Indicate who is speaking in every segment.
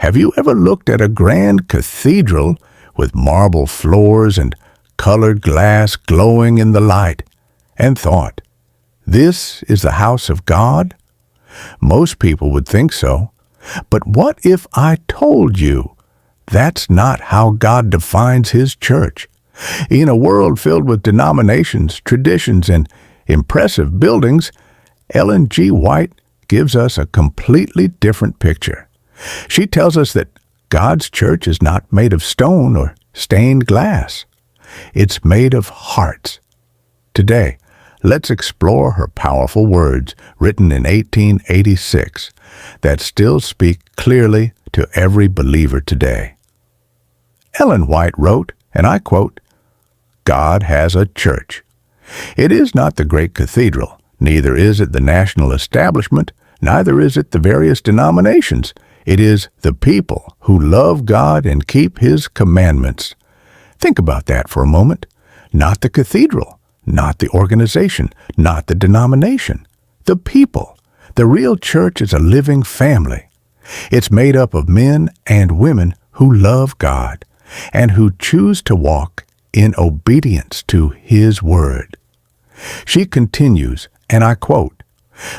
Speaker 1: Have you ever looked at a grand cathedral with marble floors and colored glass glowing in the light and thought, this is the house of God? Most people would think so. But what if I told you that's not how God defines His church? In a world filled with denominations, traditions, and impressive buildings, Ellen G. White gives us a completely different picture. She tells us that God's church is not made of stone or stained glass. It's made of hearts. Today, let's explore her powerful words, written in 1886, that still speak clearly to every believer today. Ellen White wrote, and I quote, "God has a church. It is not the great cathedral, neither is it the national establishment, neither is it the various denominations. It is the people who love God and keep His commandments." Think about that for a moment. Not the cathedral, not the organization, not the denomination. The people. The real church is a living family. It's made up of men and women who love God and who choose to walk in obedience to His word. She continues, and I quote,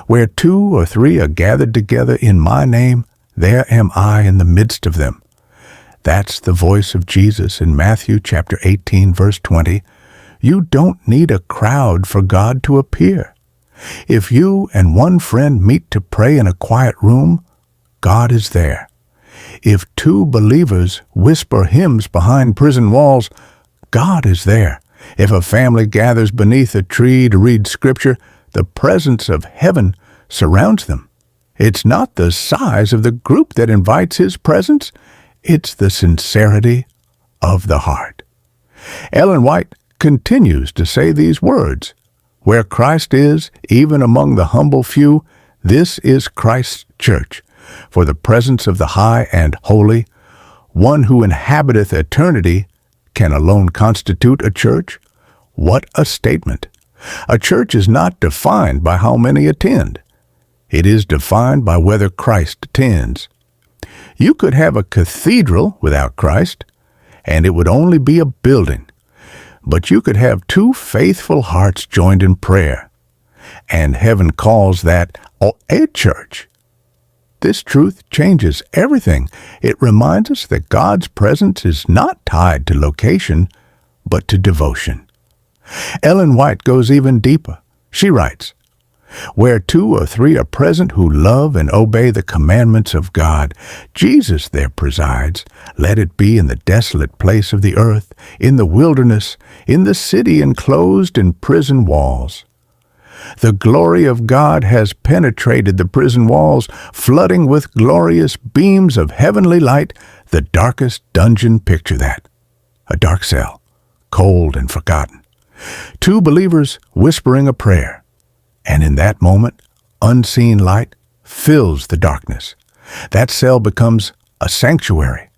Speaker 1: "Where 2 or 3 are gathered together in my name, there am I in the midst of them." That's the voice of Jesus in Matthew chapter 18, verse 20. You don't need a crowd for God to appear. If you and one friend meet to pray in a quiet room, God is there. If 2 believers whisper hymns behind prison walls, God is there. If a family gathers beneath a tree to read Scripture, the presence of heaven surrounds them. It's not the size of the group that invites His presence. It's the sincerity of the heart. Ellen White continues to say these words, "Where Christ is, even among the humble few, this is Christ's church. For the presence of the high and holy, one who inhabiteth eternity, can alone constitute a church." What a statement! A church is not defined by how many attend. It is defined by whether Christ attends. You could have a cathedral without Christ, and it would only be a building. But you could have 2 faithful hearts joined in prayer, and heaven calls that a church. This truth changes everything. It reminds us that God's presence is not tied to location, but to devotion. Ellen White goes even deeper. She writes, "Where 2 or 3 are present who love and obey the commandments of God, Jesus there presides. Let it be in the desolate place of the earth, in the wilderness, in the city enclosed in prison walls." The glory of God has penetrated the prison walls, flooding with glorious beams of heavenly light the darkest dungeon. Picture that. A dark cell, cold and forgotten. 2 believers whispering a prayer. And in that moment, unseen light fills the darkness. That cell becomes a sanctuary.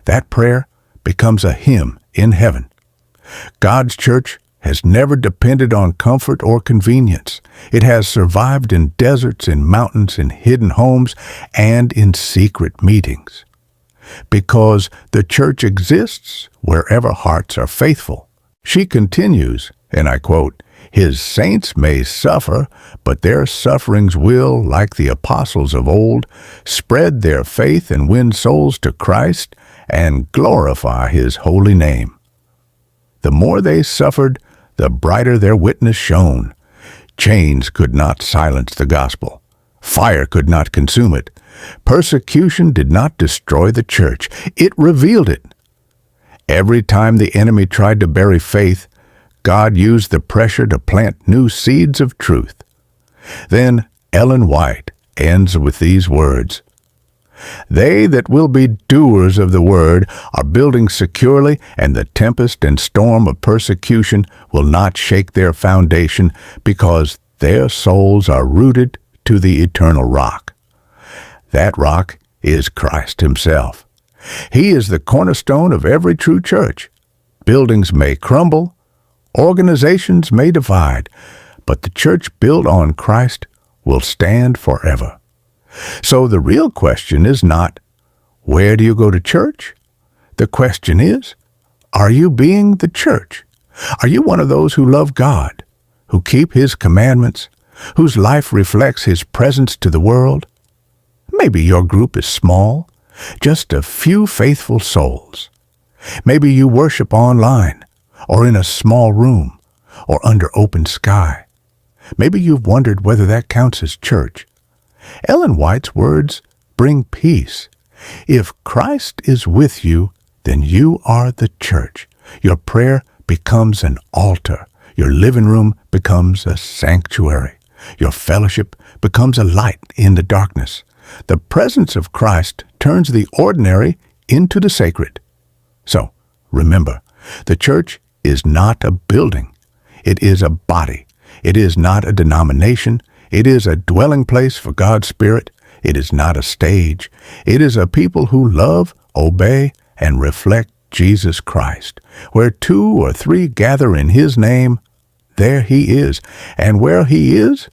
Speaker 1: That prayer becomes a hymn in heaven. God's church has never depended on comfort or convenience. It has survived in deserts, in mountains, in hidden homes, and in secret meetings. Because the church exists wherever hearts are faithful. She continues, and I quote, "His saints may suffer, but their sufferings will, like the apostles of old, spread their faith and win souls to Christ and glorify His holy name." The more they suffered, the brighter their witness shone. Chains could not silence the gospel. Fire could not consume it. Persecution did not destroy the church. It revealed it. Every time the enemy tried to bury faith, God used the pressure to plant new seeds of truth. Then Ellen White ends with these words, "They that will be doers of the word are building securely, and the tempest and storm of persecution will not shake their foundation, because their souls are rooted to the eternal rock." That rock is Christ Himself. He is the cornerstone of every true church. Buildings may crumble, organizations may divide, but the church built on Christ will stand forever. So the real question is not, Where do you go to church? The question is, are you being the church? Are you one of those who love God, who keep His commandments, whose life reflects His presence to the world? Maybe your group is small, just a few faithful souls. Maybe you worship online, or in a small room, or under open sky. Maybe you've wondered whether that counts as church. Ellen White's words bring peace. If Christ is with you, then you are the church. Your prayer becomes an altar. Your living room becomes a sanctuary. Your fellowship becomes a light in the darkness. The presence of Christ turns the ordinary into the sacred. So, remember, the church is not a building. It is a body. It is not a denomination. It is a dwelling place for God's Spirit. It is not a stage. It is a people who love, obey, and reflect Jesus Christ. Where 2 or 3 gather in His name, there He is. And where He is,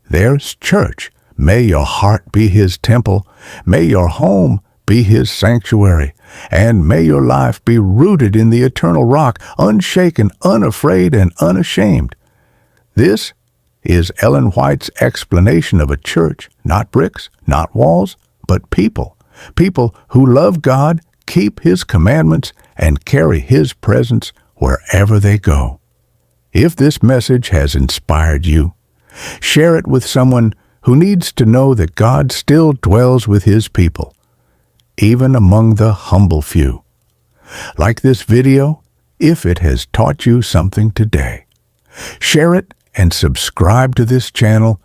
Speaker 1: there's church. May your heart be His temple. May your home be His sanctuary. And may your life be rooted in the eternal rock, unshaken, unafraid, and unashamed. This is Ellen White's explanation of a church, not bricks, not walls, but people. People who love God, keep His commandments, and carry His presence wherever they go. If this message has inspired you, share it with someone who needs to know that God still dwells with His people, even among the humble few. Like this video, if it has taught you something today. Share it and subscribe to this channel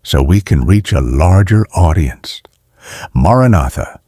Speaker 1: so we can reach a larger audience. Maranatha,